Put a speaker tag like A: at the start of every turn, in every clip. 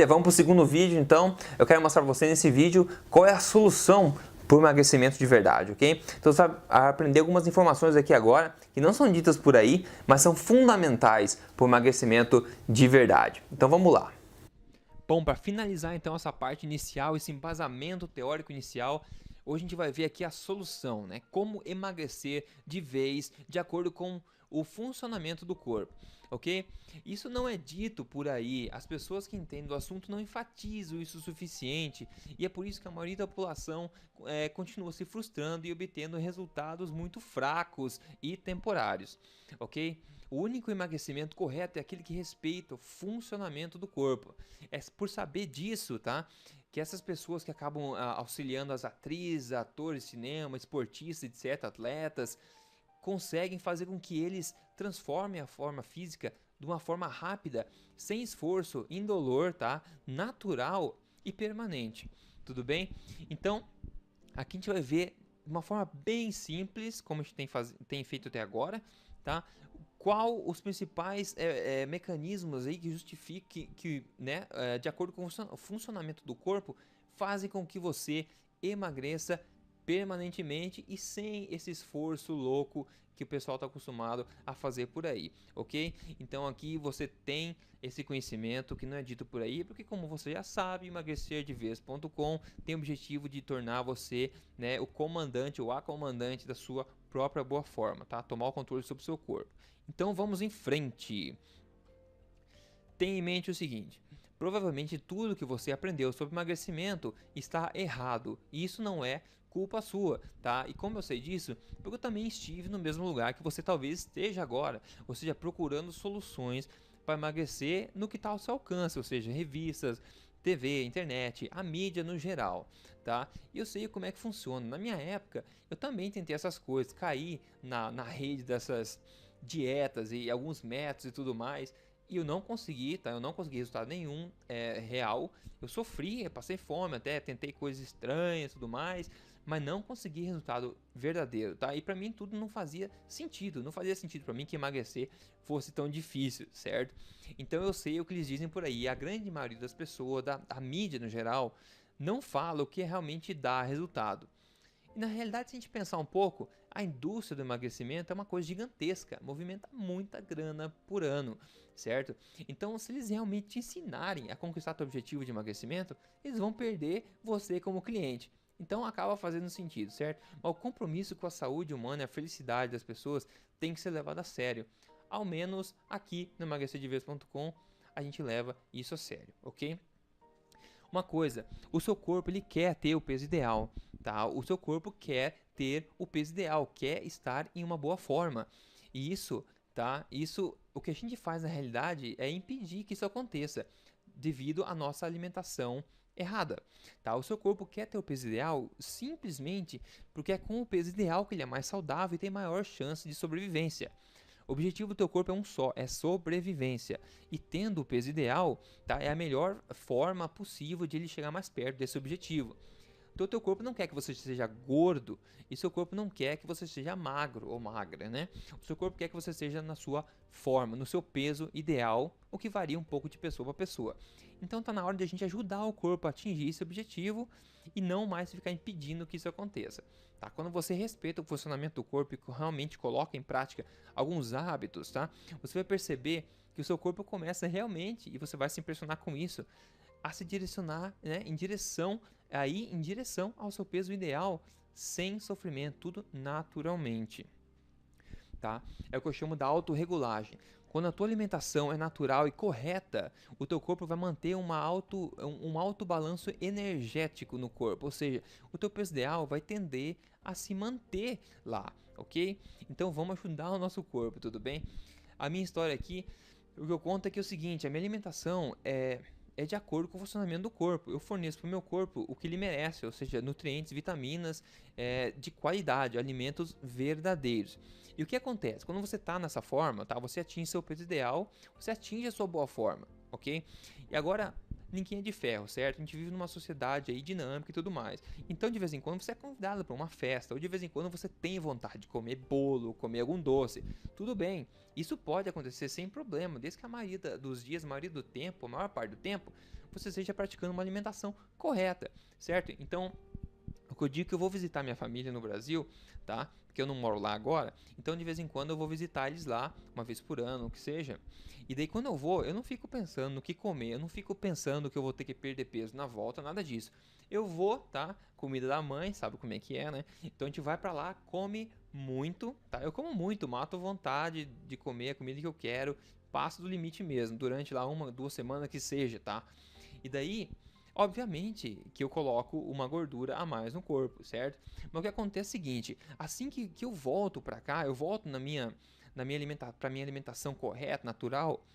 A: família, vamos para o segundo vídeo. Então eu quero mostrar para você nesse vídeo qual é a solução para o emagrecimento de verdade, ok? Então você vai aprender algumas informações aqui agora que não são ditas por aí, mas são fundamentais para o emagrecimento de verdade. Então vamos lá. Bom, para finalizar então essa parte inicial, esse embasamento teórico inicial, hoje a gente vai ver aqui a solução, né? Como emagrecer de vez, de acordo com o funcionamento do corpo, ok? Isso não é dito por aí, as pessoas que entendem do assunto não enfatizam isso o suficiente e é por isso que a maioria da população continua se frustrando e obtendo resultados muito fracos e temporários, ok? O único emagrecimento correto é aquele que respeita o funcionamento do corpo. É por saber disso, tá? Que essas pessoas que acabam auxiliando as atrizes, atores, cinema, esportistas, etc., atletas, conseguem fazer com que eles transformem a forma física de uma forma rápida, sem esforço, indolor, tá? Natural e permanente. Tudo bem? Então, aqui a gente vai ver de uma forma bem simples, como a gente tem feito até agora, tá? Qual os principais mecanismos aí que justificam que né, de acordo com o funcionamento do corpo, fazem com que você emagreça permanentemente e sem esse esforço louco que o pessoal está acostumado a fazer por aí, ok? Então aqui você tem esse conhecimento que não é dito por aí, porque como você já sabe, emagrecerdevez.com tem o objetivo de tornar você, né, o comandante ou a comandante da sua própria boa forma, tá? Tomar o controle sobre o seu corpo. Então vamos em frente. Tenha em mente o seguinte: provavelmente tudo que você aprendeu sobre emagrecimento está errado, e isso não é culpa sua, tá? E como eu sei disso? Porque eu também estive no mesmo lugar que você talvez esteja agora, ou seja, procurando soluções para emagrecer no que está ao seu alcance, ou seja, revistas, TV, internet, a mídia no geral, tá? E eu sei como é que funciona. Na minha época, eu também tentei essas coisas, caí na rede dessas dietas e alguns métodos e tudo mais, e eu não consegui, tá? Eu não consegui resultado nenhum real. Eu sofri, eu passei fome, até tentei coisas estranhas e tudo mais, mas não consegui resultado verdadeiro, tá? E pra mim tudo não fazia sentido, não fazia sentido pra mim que emagrecer fosse tão difícil, certo? Então eu sei o que eles dizem por aí. A grande maioria das pessoas, da mídia no geral, não fala o que realmente dá resultado. E na realidade, se a gente pensar um pouco, a indústria do emagrecimento é uma coisa gigantesca, movimenta muita grana por ano, certo? Então, se eles realmente te ensinarem a conquistar teu objetivo de emagrecimento, eles vão perder você como cliente. Então, acaba fazendo sentido, certo? Mas o compromisso com a saúde humana e a felicidade das pessoas tem que ser levado a sério. Ao menos aqui no emagrecerdevez.com a gente leva isso a sério, ok? Uma coisa, o seu corpo ele quer ter o peso ideal, tá? O seu corpo quer ter o peso ideal, quer estar em uma boa forma. E isso, tá? Isso, o que a gente faz na realidade é impedir que isso aconteça, devido à nossa alimentação errada, tá? O seu corpo quer ter o peso ideal simplesmente porque é com o peso ideal que ele é mais saudável e tem maior chance de sobrevivência. O objetivo do teu corpo é um só, é sobrevivência. E tendo o peso ideal, tá, é a melhor forma possível de ele chegar mais perto desse objetivo. Então o teu corpo não quer que você seja gordo e seu corpo não quer que você seja magro ou magra, né? O seu corpo quer que você esteja na sua forma, no seu peso ideal, o que varia um pouco de pessoa para pessoa. Então tá na hora de a gente ajudar o corpo a atingir esse objetivo e não mais ficar impedindo que isso aconteça. Tá? Quando você respeita o funcionamento do corpo e realmente coloca em prática alguns hábitos, tá? Você vai perceber que o seu corpo começa realmente, e você vai se impressionar com isso, a se direcionar, né, em direção ao seu peso ideal, sem sofrimento, tudo naturalmente, tá? É o que eu chamo da autorregulagem. Quando a tua alimentação é natural e correta, o teu corpo vai manter um alto balanço energético no corpo, ou seja, o teu peso ideal vai tender a se manter lá, ok? Então vamos ajudar o nosso corpo, tudo bem? A minha história aqui, o que eu conto é que é o seguinte: a minha alimentação é de acordo com o funcionamento do corpo. Eu forneço para o meu corpo o que ele merece, ou seja, nutrientes, vitaminas de qualidade, alimentos verdadeiros. E o que acontece? Quando você está nessa forma, tá? Você atinge seu peso ideal, você atinge a sua boa forma, ok? E agora, ninguém é de ferro, certo? A gente vive numa sociedade aí dinâmica e tudo mais. Então, de vez em quando, você é convidado para uma festa, ou de vez em quando você tem vontade de comer bolo, comer algum doce. Tudo bem, isso pode acontecer sem problema, desde que a maioria dos dias, a maioria do tempo, a maior parte do tempo, você esteja praticando uma alimentação correta, certo? Então, o que eu digo é que eu vou visitar minha família no Brasil, tá? Porque eu não moro lá agora, então de vez em quando eu vou visitar eles lá, uma vez por ano, o que seja. E daí quando eu vou, eu não fico pensando no que comer, eu não fico pensando que eu vou ter que perder peso na volta, nada disso. Eu vou, tá? Comida da mãe, sabe como é que é, né? Então a gente vai pra lá, come muito, tá? Eu como muito, mato vontade de comer a comida que eu quero, passo do limite mesmo, durante lá 1, 2 semanas que seja, tá? E daí obviamente que eu coloco uma gordura a mais no corpo, certo? Mas o que acontece é o seguinte, assim que eu volto para cá, eu volto para minha alimentação correta, natural,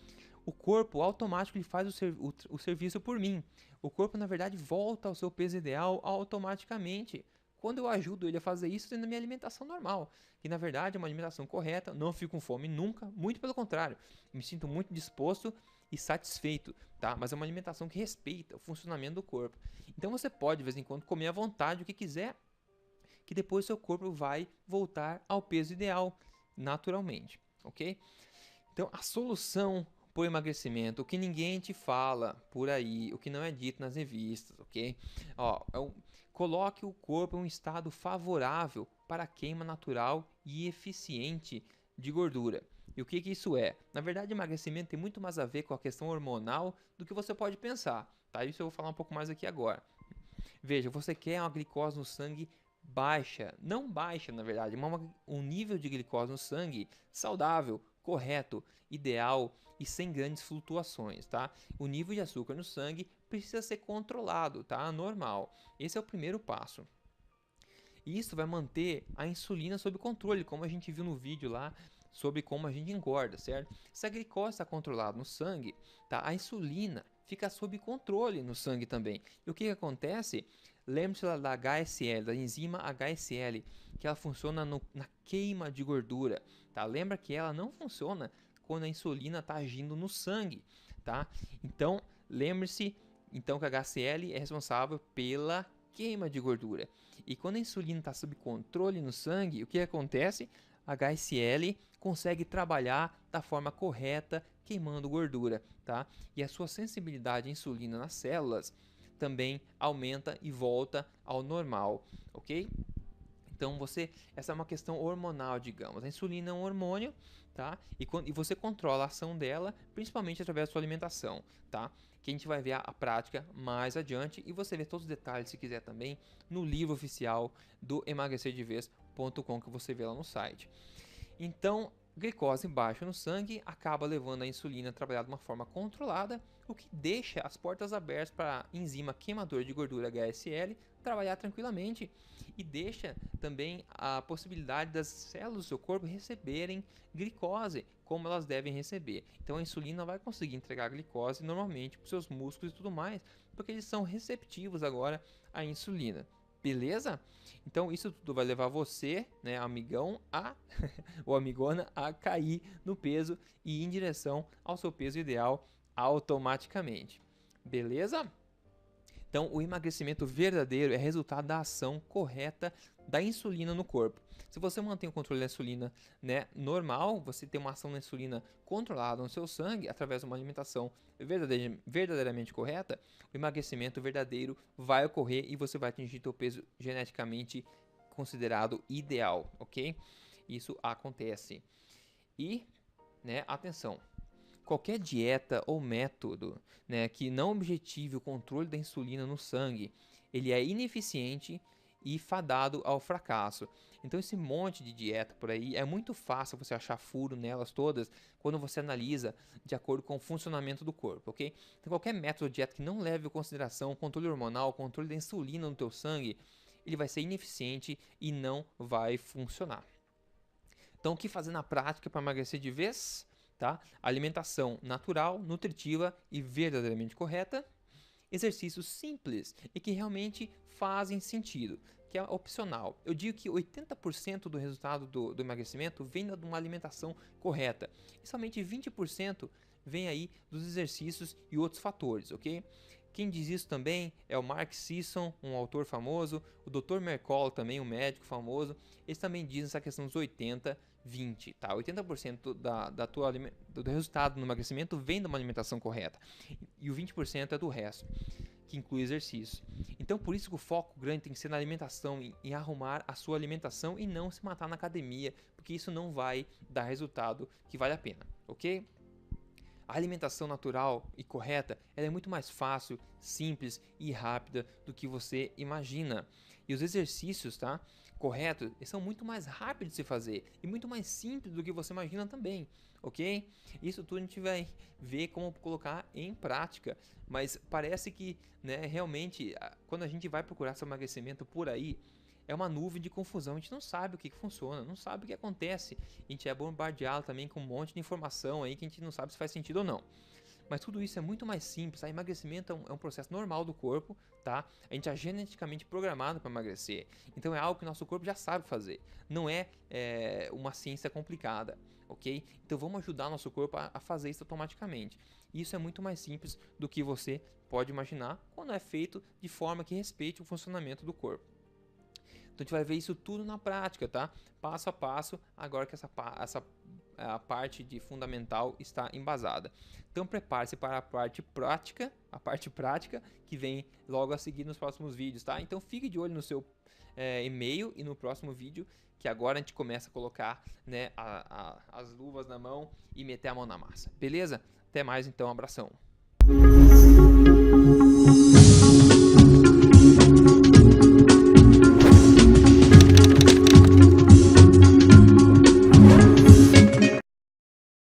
A: o corpo automático ele faz o serviço por mim. O corpo, na verdade, volta ao seu peso ideal automaticamente. Quando eu ajudo ele a fazer isso na minha alimentação normal, que na verdade é uma alimentação correta, não fico com fome nunca, muito pelo contrário, me sinto muito disposto e satisfeito, tá? Mas é uma alimentação que respeita o funcionamento do corpo. Então você pode de vez em quando comer à vontade o que quiser, que depois seu corpo vai voltar ao peso ideal naturalmente, ok? Então a solução para o emagrecimento, o que ninguém te fala por aí, o que não é dito nas revistas, ok? Coloque o corpo em um estado favorável para a queima natural e eficiente de gordura. E o que isso é? Na verdade, emagrecimento tem muito mais a ver com a questão hormonal do que você pode pensar, tá? Isso eu vou falar um pouco mais aqui agora. Veja, você quer uma glicose no sangue baixa, não baixa na verdade, mas um nível de glicose no sangue saudável, correto, ideal e sem grandes flutuações, tá? O nível de açúcar no sangue precisa ser controlado, tá? Normal. Esse é o primeiro passo. Isso vai manter a insulina sob controle, como a gente viu no vídeo lá sobre como a gente engorda, certo? Se a glicose está controlada no sangue, tá? A insulina fica sob controle no sangue também. E o que acontece? Lembre-se da HSL, da enzima HSL, que ela funciona na queima de gordura, tá? Lembra que ela não funciona quando a insulina está agindo no sangue, tá? Então, lembre-se então que a HCl é responsável pela queima de gordura. E quando a insulina está sob controle no sangue, o que acontece? A HCl consegue trabalhar da forma correta, queimando gordura, tá? E a sua sensibilidade à insulina nas células também aumenta e volta ao normal, ok? Então essa é uma questão hormonal, digamos. A insulina é um hormônio, tá? E você controla a ação dela, principalmente através da sua alimentação, tá? Que a gente vai ver a prática mais adiante e você vê todos os detalhes, se quiser também, no livro oficial do emagrecerdevez.com que você vê lá no site. Então, glicose baixa no sangue acaba levando a insulina a trabalhar de uma forma controlada, o que deixa as portas abertas para a enzima queimadora de gordura HSL trabalhar tranquilamente e deixa também a possibilidade das células do seu corpo receberem glicose como elas devem receber. Então a insulina vai conseguir entregar glicose normalmente para os seus músculos e tudo mais, porque eles são receptivos agora à insulina. Beleza? Então isso tudo vai levar você, né, amigão, ou amigona, a cair no peso e ir em direção ao seu peso ideal automaticamente. Beleza? Então, o emagrecimento verdadeiro é resultado da ação correta da insulina no corpo. Se você mantém o controle da insulina, né, normal, você tem uma ação da insulina controlada no seu sangue através de uma alimentação verdadeiramente correta, o emagrecimento verdadeiro vai ocorrer e você vai atingir seu peso geneticamente considerado ideal, ok? Isso acontece. E, né, atenção. Qualquer dieta ou método, né, que não objetive o controle da insulina no sangue, ele é ineficiente e fadado ao fracasso. Então esse monte de dieta por aí, é muito fácil você achar furo nelas todas quando você analisa de acordo com o funcionamento do corpo, ok? Então qualquer método de dieta que não leve em consideração o controle hormonal, o controle da insulina no teu sangue, ele vai ser ineficiente e não vai funcionar. Então o que fazer na prática para emagrecer de vez? Tá? Alimentação natural, nutritiva e verdadeiramente correta. Exercícios simples e que realmente fazem sentido, que é opcional. Eu digo que 80% do resultado do emagrecimento vem de uma alimentação correta e somente 20% vem aí dos exercícios e outros fatores, ok? Quem diz isso também é o Mark Sisson, um autor famoso, o Dr. Mercola também, um médico famoso. Eles também dizem essa questão dos 80-20, tá? 80% do resultado no emagrecimento vem de uma alimentação correta e o 20% é do resto, que inclui exercício. Então, por isso que o foco grande tem que ser na alimentação, em arrumar a sua alimentação e não se matar na academia, porque isso não vai dar resultado que vale a pena, ok? A alimentação natural e correta, ela é muito mais fácil, simples e rápida do que você imagina. E os exercícios, tá, corretos, eles são muito mais rápidos de se fazer e muito mais simples do que você imagina também, ok? Isso tudo a gente vai ver como colocar em prática, mas parece que, né, realmente, quando a gente vai procurar seu emagrecimento por aí, é uma nuvem de confusão, a gente não sabe o que funciona, não sabe o que acontece, a gente é bombardeado também com um monte de informação aí que a gente não sabe se faz sentido ou não. Mas tudo isso é muito mais simples, o emagrecimento é um processo normal do corpo, tá? A gente é geneticamente programado para emagrecer, então é algo que o nosso corpo já sabe fazer, não é uma ciência complicada, ok? Então vamos ajudar nosso corpo a fazer isso automaticamente. Isso é muito mais simples do que você pode imaginar quando é feito de forma que respeite o funcionamento do corpo. Então a gente vai ver isso tudo na prática, tá? Passo a passo, agora que a parte de fundamental está embasada. Então prepare-se para a parte prática que vem logo a seguir nos próximos vídeos, tá? Então fique de olho no seu e-mail e no próximo vídeo, que agora a gente começa a colocar, né, as luvas na mão e meter a mão na massa. Beleza? Até mais então, abração.